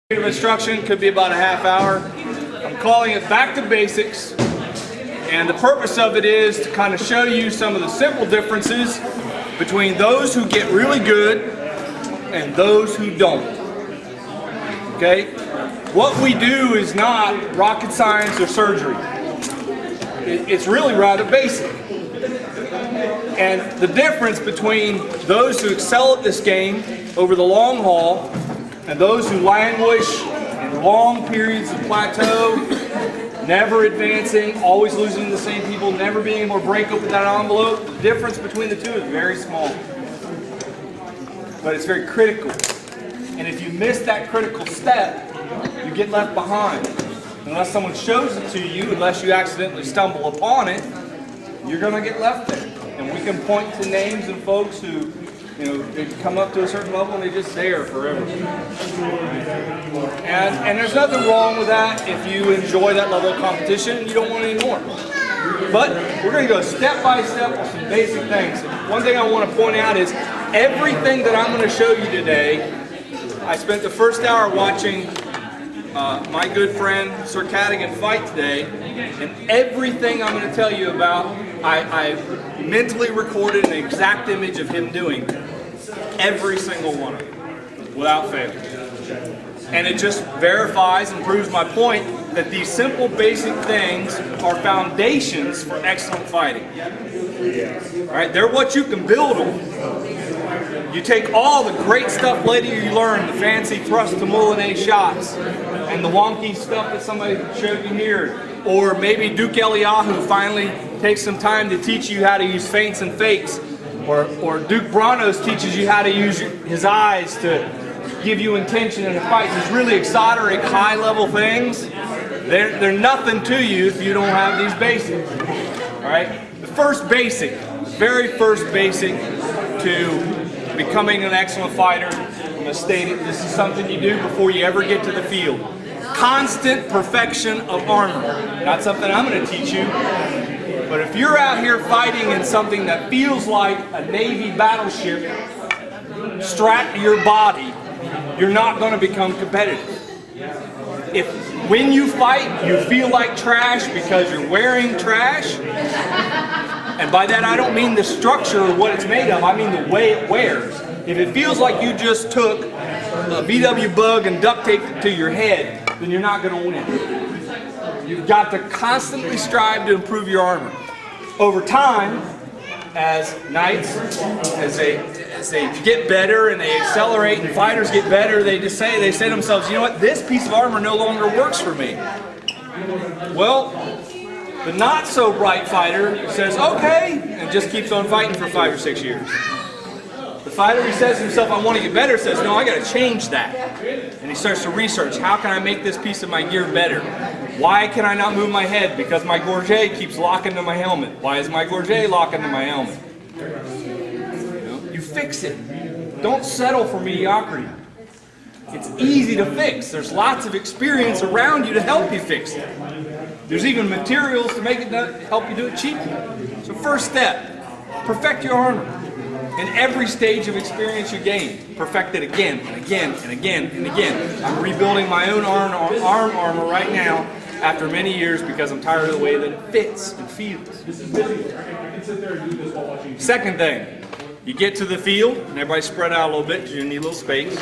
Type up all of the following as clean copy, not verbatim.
Of instruction could be about a half hour. I'm calling it Back to Basics, and the purpose of it is to kind of show you some of the simple differences between those who get really good and those who don't. Okay? What we do is not rocket science or surgery. It's really rather basic. And the difference between those who excel at this game over the long haul and those who languish in long periods of plateau, never advancing, always losing to the same people, never being able to break open that envelope, the difference between the two is very small. But it's very critical. And if you miss that critical step, you get left behind. Unless someone shows it to you, unless you accidentally stumble upon it, you're going to get left there. And we can point to names and folks who, they come up to a certain level and they're just there forever. And there's nothing wrong with that if you enjoy that level of competition and you don't want any more. But we're going to go step by step with some basic things. One thing I want to point out is everything that I'm going to show you today, I spent the first hour watching my good friend Sir Cadogan fight today, and everything I'm going to tell you about, I mentally recorded an exact image of him doing every single one of them, without fail. And it just verifies and proves my point that these simple basic things are foundations for excellent fighting. All right, they're what you can build on. You take all the great stuff later you learn, the fancy thrust to Moulinet shots, and the wonky stuff that somebody showed you here, or maybe Duke Eliyahu finally takes some time to teach you how to use feints and fakes, or Duke Branos teaches you how to use his eyes to give you intention in a fight. These really exotic, high-level things, they're nothing to you if you don't have these basics. All right? The first basic, the very first basic to becoming an excellent fighter, I'm going to state it, this is something you do before you ever get to the field. Constant perfection of armor. Not something I'm going to teach you, but if you're out here fighting in something that feels like a Navy battleship strapped to your body, you're not going to become competitive. If when you fight, you feel like trash because you're wearing trash, and by that I don't mean the structure or what it's made of, I mean the way it wears. If it feels like you just took a VW bug and duct taped it to your head, then you're not going to win. You've got to constantly strive to improve your armor. Over time, as knights, as they get better and they accelerate and fighters get better, they say to themselves, you know what, this piece of armor no longer works for me. Well, the not so bright fighter says, okay, and just keeps on fighting for 5 or 6 years. The fighter who says to himself, I want to get better, says, no, I got to change that. And he starts to research, how can I make this piece of my gear better? Why can I not move my head? Because my gorget keeps locking to my helmet. Why is my gorget locking to my helmet? You fix it. Don't settle for mediocrity. It's easy to fix. There's lots of experience around you to help you fix it. There's even materials to make it help you do it cheaply. So first step, perfect your armor. In every stage of experience you gain, perfect it again and again and again and again. I'm rebuilding my own arm armor right now after many years because I'm tired of the way that it fits and feels. Second thing, you get to the field, and everybody spread out a little bit because you need a little space.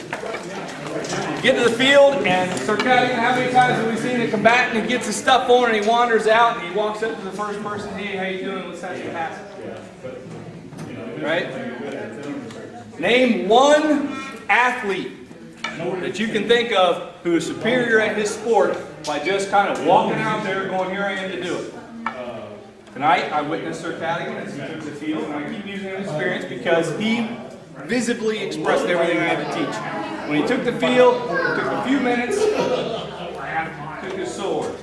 You get to the field, and Sir Cadogan, how many times have we seen a combatant who gets his stuff on and he wanders out and he walks up to the first person, hey, how you doing? Let's have some passes. Right? Name one athlete that you can think of who is superior at his sport by just kind of walking out there going, here I am to do it. Tonight I witnessed Sir Cadogan as he took the field, and I keep using his experience because he visibly expressed everything I had to teach. When he took the field, it took a few minutes, took his sword,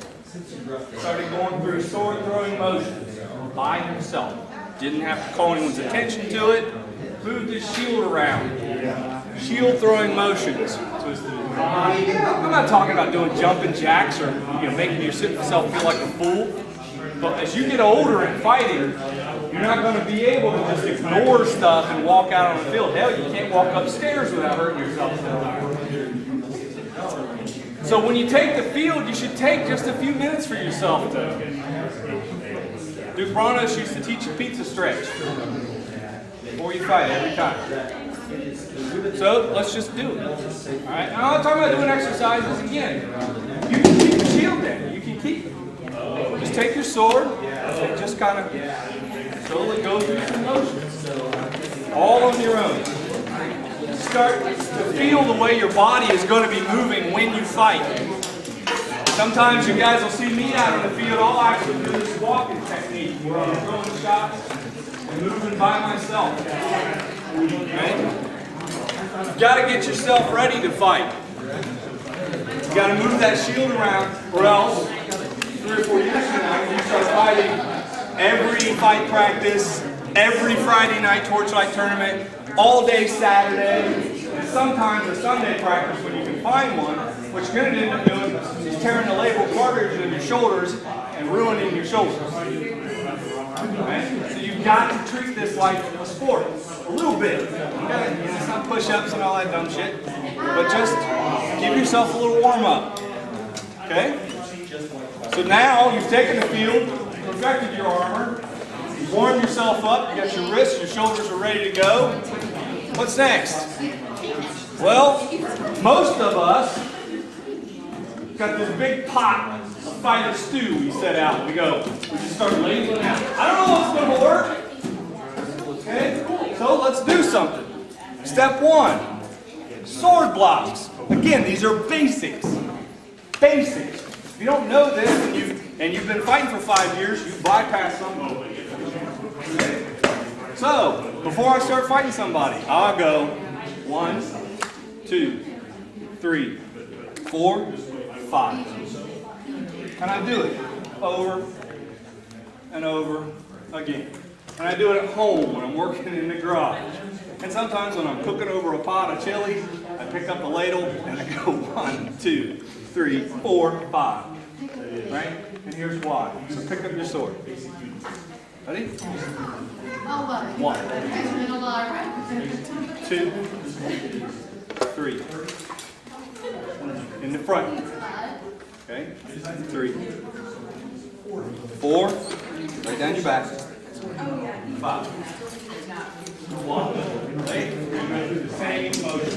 started going through sword throwing motions by himself. Didn't have to call anyone's attention to it. Moved his shield around. Shield throwing motions. I'm not talking about doing jumping jacks or making yourself feel like a fool. But as you get older and fighting, you're not going to be able to just ignore stuff and walk out on the field. Hell, you can't walk upstairs without hurting yourself. So when you take the field, you should take just a few minutes for yourself to. Duke Branos used to teach a pizza stretch before you fight every time. So let's just do it. All right. Now I'm not talking about doing exercises again. You can keep the shield in. You can keep it. Just take your sword and just kind of slowly go through some motions, all on your own. Start to feel the way your body is going to be moving when you fight. Sometimes you guys will see me out on the field. I'll actually do this walking technique where I'm throwing shots and moving by myself. Right? You've got to get yourself ready to fight. You've got to move that shield around, or else 3 or 4 years from now, when you start fighting, every fight practice, every Friday night torchlight tournament, all day Saturday, and sometimes a Sunday practice when you can find one, what you're going to end up doing is tearing the labral cartilage in your shoulders and ruining your shoulders. Right? So you've got to treat this like a sport, a little bit. It's not push-ups and all that dumb shit, but just give yourself a little warm-up. Okay? So now you've taken the field, perfected your armor, you've warmed yourself up, you got your wrists, your shoulders are ready to go. What's next? Well, most of us got this big pot of fighter stew we set out. We just start labeling out. I don't know what's going to work. Okay? So let's do something. Step 1, sword blocks. Again, these are basics. Basics. If you don't know this and you've been fighting for 5 years, you bypass some of it. Okay? So, before I start fighting somebody, I'll go 1, 2, 3, 4, 5. And I do it over and over again. And I do it at home when I'm working in the garage. And sometimes when I'm cooking over a pot of chili, I pick up the ladle and I go 1, 2, 3, 4, 5. Right? And here's why. So pick up your sword. Ready? 1, 2, 3. In the front. Okay? 3, 4. Right down your back. 5. 1. Right? You're going to do the same motion.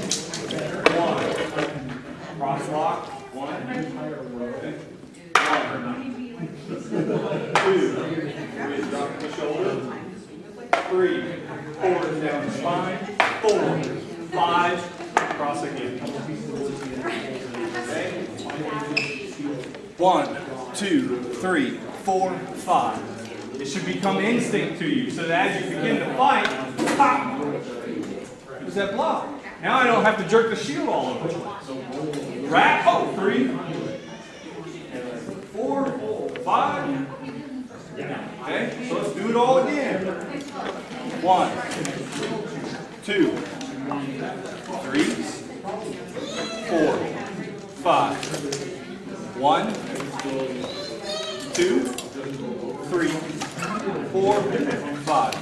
1. Cross lock. 1. Okay. 2. Drop the shoulder. 3. Forward down the spine. 4. 5. Cross again. Okay. 1, 2, 3, 4, 5. It should become instinct to you, so that as you begin to fight, pop! There's that block. Now I don't have to jerk the shield all over the place. Wrap. 3, 4, 5. Okay, so let's do it all again. 1, 2, 3, 4, 5. 1, 2, 3, 4, 5.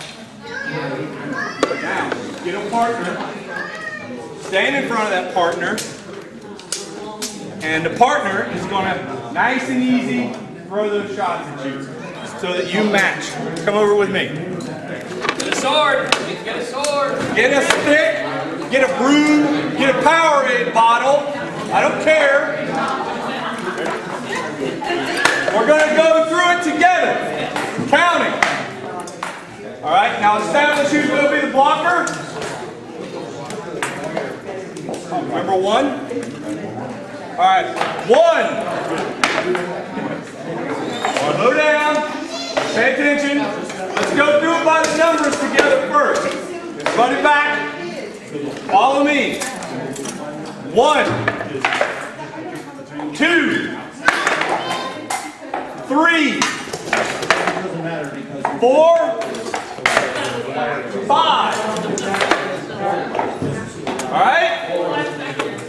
Now, get a partner. Stand in front of that partner. And the partner is going to, nice and easy, throw those shots at you so that you match. Come over with me. Get a sword. Get a sword. Get a stick. Get a broom. Get a Powerade bottle. I don't care. We're going to go through it together. Counting. All right, now establish who's going to be the blocker. Remember 1? All right, 1. Slow down. Pay attention. Let's go through it by the numbers together first. Run it back. Follow me. 1, 2, 3, 4, 5. All right?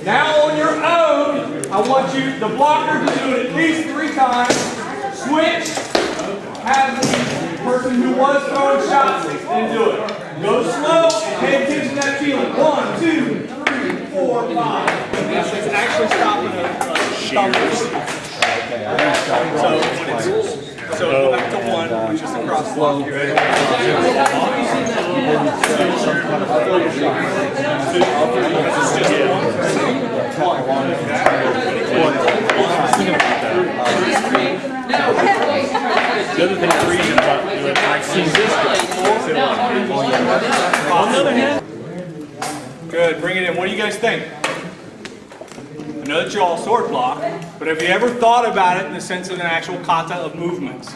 Now on your own, I want you, the blocker, to do it at least 3 times. Switch. Have the person who was throwing shots and do it. Go slow and pay attention to that feeling. 1, 2, 3, 4, 5. This is actually stopping a thumbers. So go back to one, which is the cross block. You ready? The other thing I'm reading about doing, I've seen this on the other hand. Good, bring it in. What do you guys think? I know that you all sword block, but have you ever thought about it in the sense of an actual kata of movements?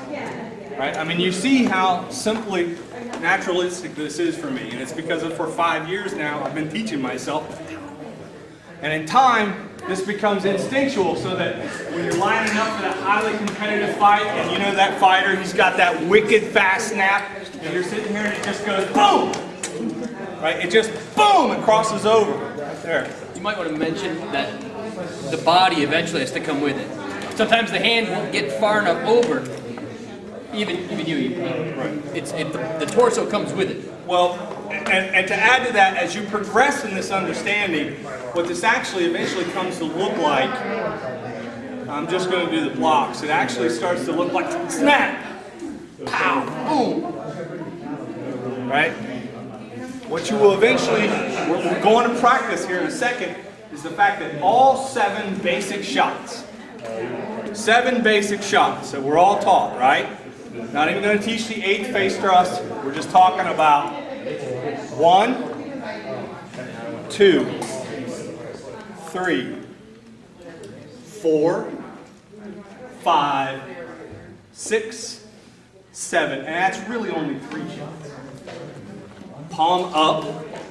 Right? I mean, you see how simply naturalistic this is for me, and it's because for 5 years now I've been teaching myself. And in time, this becomes instinctual, so that when you're lining up for that highly competitive fight, and you know that fighter, he's got that wicked fast snap, and you're sitting here and it just goes boom! Right? It just boom! It crosses over right there. You might want to mention that the body eventually has to come with it. Sometimes the hand won't get far enough over. Even you. Right. The torso comes with it. Well, and to add to that, as you progress in this understanding, what this actually eventually comes to look like, I'm just going to do the blocks. It actually starts to look like snap, pow, boom. Right? What you will eventually, we're going to practice here in a second, is the fact that all 7 basic shots, 7 basic shots that we're all taught, right? Not even going to teach the 8th face thrust. We're just talking about 1, 2, 3, 4, 5, 6, 7. And that's really only 3 shots. Palm up.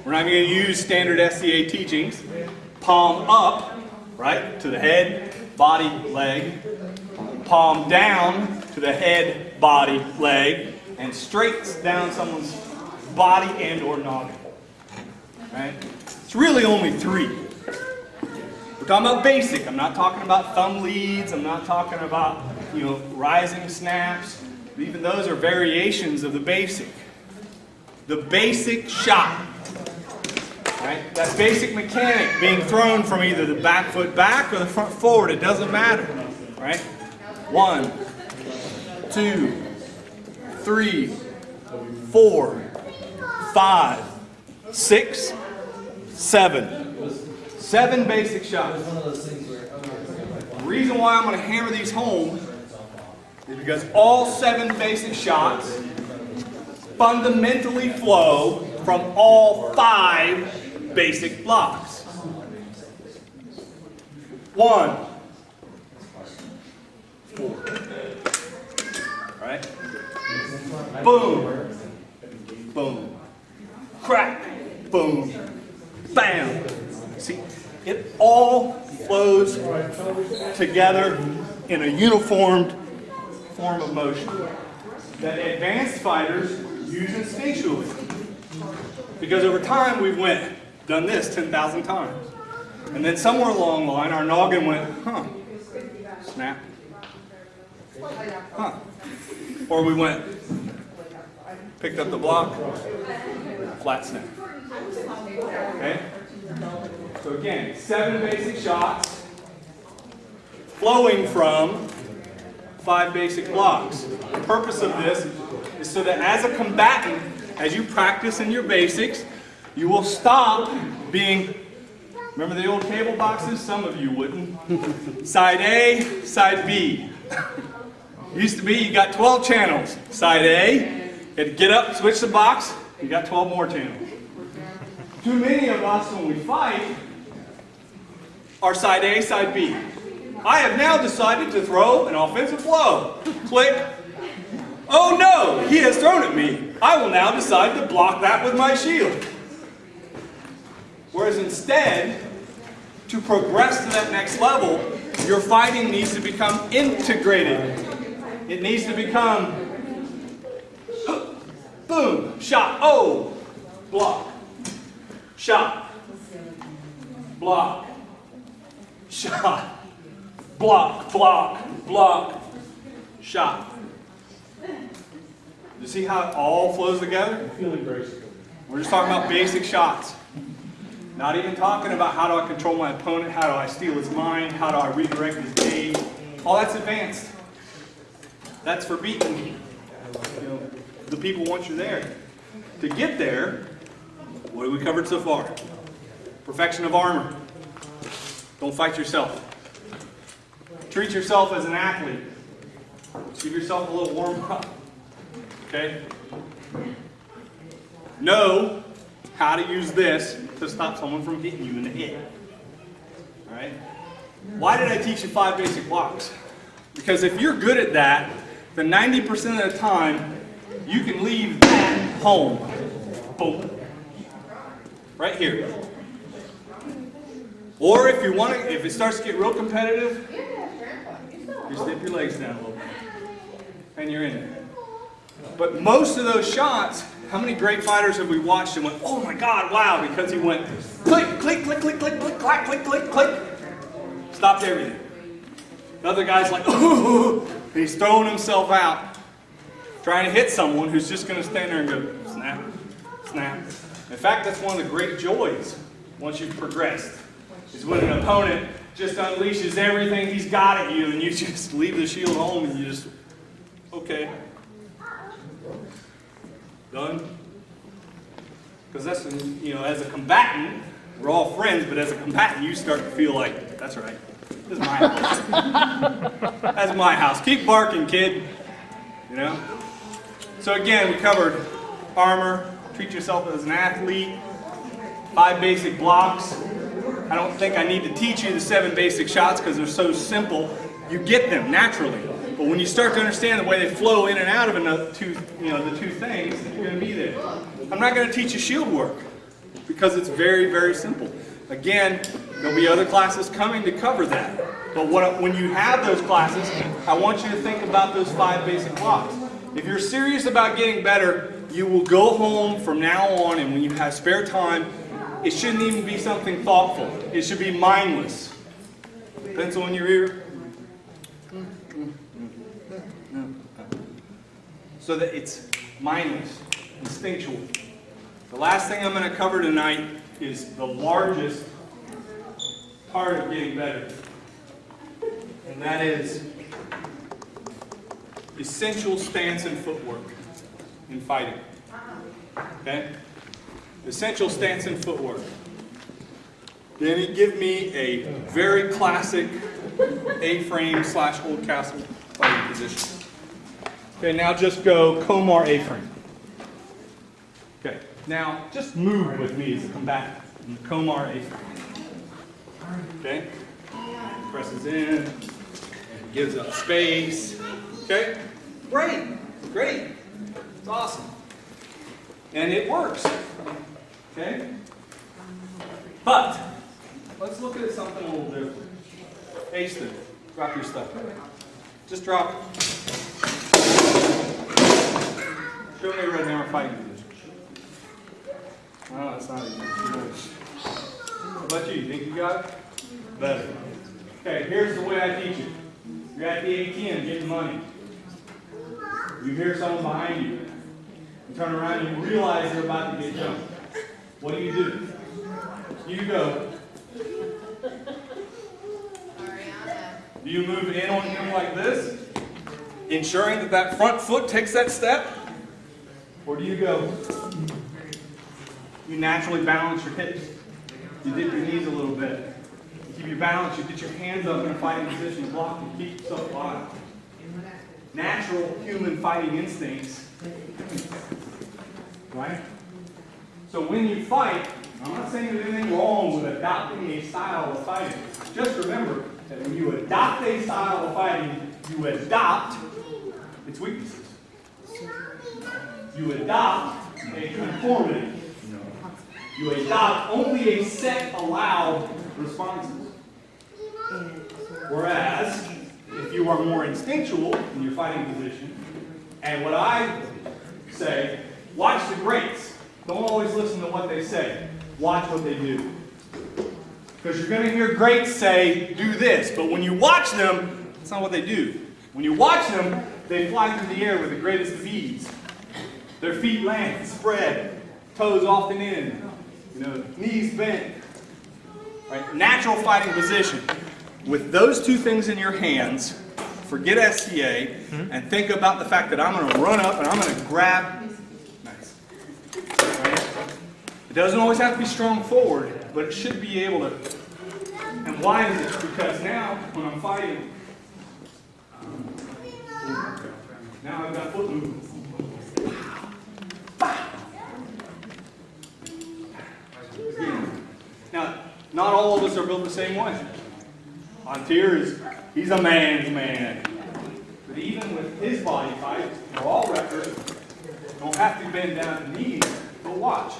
We're not even going to use standard SCA teachings. Palm up, right, to the head, body, leg. Palm down to the head, body, leg, and straight down someone's body and or noggin. Right? It's really only 3. We're talking about basic. I'm not talking about thumb leads. I'm not talking about, rising snaps. Even those are variations of the basic. The basic shot. Right? That basic mechanic being thrown from either the back foot back or the front forward. It doesn't matter. Right? 1, 2, 3, 4, 5, 6, 7. 7 basic shots. The reason why I'm going to hammer these home is because all 7 basic shots fundamentally flow from all 5 basic blocks. 1, 4. Right? Boom. Boom. Crack. Boom. Bam. See, it all flows together in a uniformed form of motion that advanced fighters use instinctually. Because over time we've done this 10,000 times. And then somewhere along the line our noggin went, snap. Or we picked up the block, flat snap. Okay? So again, 7 basic shots flowing from 5 basic blocks. The purpose of this is so that as a combatant, as you practice in your basics, you will stop being, remember the old cable boxes? Some of you wouldn't. Side A, side B. Used to be you got 12 channels. Side A, you had to get up, switch the box, you got 12 more channels. Too many of us when we fight are side A, side B. I have now decided to throw an offensive blow. Click. Oh no, he has thrown at me. I will now decide to block that with my shield. Whereas instead, to progress to that next level, your fighting needs to become integrated. It needs to become boom, shot, oh, block, shot, block, shot, block, block, block, shot. You see how it all flows together? We're just talking about basic shots. Not even talking about how do I control my opponent, how do I steal his mind, how do I redirect his gaze. All that's advanced. That's for beating, the people once you're there. To get there, what have we covered so far? Perfection of armor. Don't fight yourself. Treat yourself as an athlete. Give yourself a little warm up. Okay? Know how to use this to stop someone from hitting you in the head. Alright? Why did I teach you 5 basic blocks? Because if you're good at that, then 90% of the time, you can leave that home. Boom. Right here. Or if you want to, if it starts to get real competitive, you slip your legs down a little bit. And you're in there. But most of those shots, how many great fighters have we watched and went, oh my God, wow, because he went click, click, click, click, click, click, clack, click, click, click. Stopped everything. The other guy's like, ooh, and he's throwing himself out, trying to hit someone who's just going to stand there and go, snap, snap. In fact, that's one of the great joys once you've progressed, is when an opponent just unleashes everything he's got at you and you just leave the shield home and you just, okay. Done? Because that's, as a combatant, we're all friends, but as a combatant, you start to feel like, that's right, this is my house. That's my house. Keep barking, kid. So again, we covered armor, treat yourself as an athlete, 5 basic blocks. I don't think I need to teach you the 7 basic shots because they're so simple. You get them naturally. But when you start to understand the way they flow in and out of the two things, you're going to be there. I'm not going to teach you shield work because it's very, very simple. Again, there'll be other classes coming to cover that. But when you have those classes, I want you to think about those 5 basic blocks. If you're serious about getting better, you will go home from now on, and when you have spare time, it shouldn't even be something thoughtful. It should be mindless. Pencil in your ear. So that it's mindless, instinctual. The last thing I'm going to cover tonight is the largest part of getting better. And that is essential stance and footwork in fighting. Okay? Essential stance and footwork. Then give me a very classic A-frame / Old Castle fighting position. Okay, now just go Komar A-frame. Okay, now just move with me as a combatant in the Komar A-frame. Okay, presses in, gives up space. Okay, great, great, it's awesome. And it works. Okay, but let's look at something a little different. Aston, drop your stuff. Just drop it. Show me a red hammer fighting position. Oh, that's not even good. How about you? You think you got it? Better. Okay, here's the way I teach it. You're at the ATM getting money. You hear someone behind you. You turn around and you realize they're about to get jumped. What do? You go. Do you move in on him like this, ensuring that that front foot takes that step? Or do you go? You naturally balance your hips. You dip your knees a little bit. You keep your balance. You get your hands up in a fighting position, block, and keep yourself alive. Natural human fighting instincts. Right? So when you fight, I'm not saying there's anything wrong with adopting a style of fighting. Just remember that when you adopt a style of fighting, you adopt its weaknesses. You adopt a conformity. You adopt only a set allowed responses. Whereas, if you are more instinctual in your fighting position, and what I say, watch the greats. Don't always listen to what they say. Watch what they do. Because you're going to hear greats say, do this. But when you watch them, that's not what they do. When you watch them, they fly through the air with the greatest of ease. Their feet land, spread, toes often in, knees bent, Right? Natural fighting position. With those two things in your hands, forget SCA, and think about the fact that I'm going to run up and I'm going to grab. Nice. Right? It doesn't always have to be strong forward, but it should be able to. And why is it? Because now, when I'm fighting, now I've got foot movement. Now, not all of us are built the same way. Montier he's a man's man. But even with his body type, we're all wrestlers. Don't have to bend down to knees, but watch.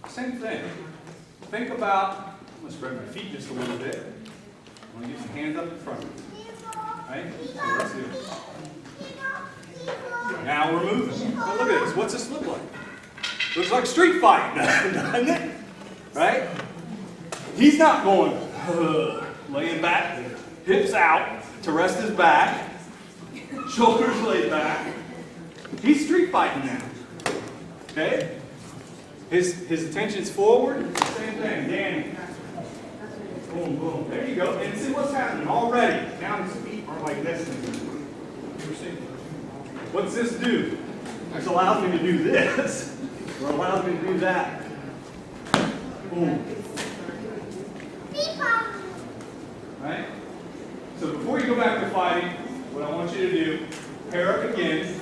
Same thing. Think about, I'm going to spread my feet just a little bit. I'm going to get some hands up in front. Right? So let's do it. Now we're moving. But look at this. What's this look like? Looks like street fighting, doesn't it? Right? He's not going, laying back, hips out to rest his back, shoulders laid back. He's street fighting now. Okay? His attention's forward. Same thing. Danny. Boom, boom. There you go. And see what's happening already. Now his feet are like this. What's this do? This allows me to do this, or allows me to do that. Boom. Right? So before you go back to fighting, what I want you to do, pair up again.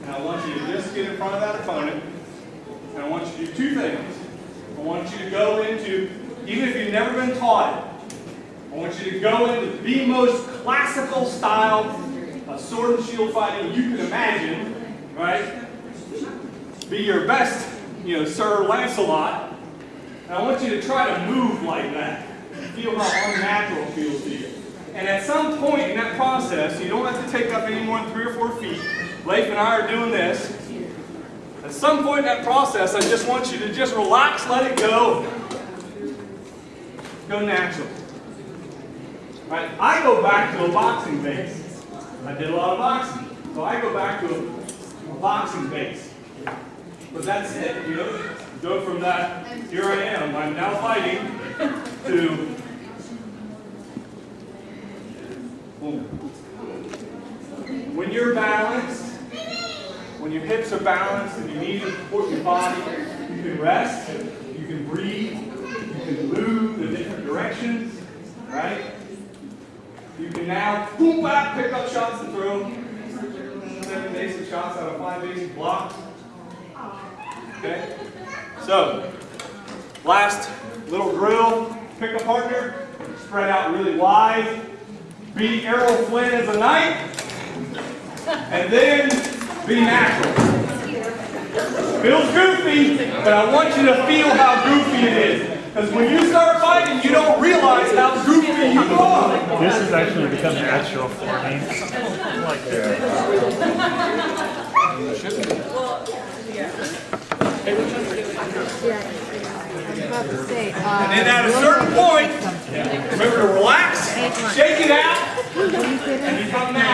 And I want you to just get in front of that opponent. And I want you to do two things. I want you to go into, even if you've never been taught it, I want you to go into the most classical style of sword and shield fighting you can imagine, right? Be your best, Sir Lancelot. And I want you to try to move like that. Feel how unnatural it feels to you. And at some point in that process, you don't have to take up any more than 3 or 4 feet. Leif and I are doing this. At some point in that process, I just want you to just relax, let it go. Go natural. Right? I go back to a boxing base. I did a lot of boxing. So I go back to a boxing base. But that's it, Go from that, here I am, I'm now fighting, to boom. When you're balanced, when your hips are balanced and you need to support your body, you can rest, you can breathe, you can move in different directions, right? You can now boom back, pick up shots and throw 7 basic shots out of 5 basic blocks. Okay? So, last little drill, pick a partner, spread out really wide, be Errol Flynn as a knight, and then be natural. Feels goofy, but I want you to feel how goofy it is. Because when you start fighting, you don't realize how goofy you are. This has actually become natural for me. Like And then at a certain point, remember to relax, shake it out, and become natural.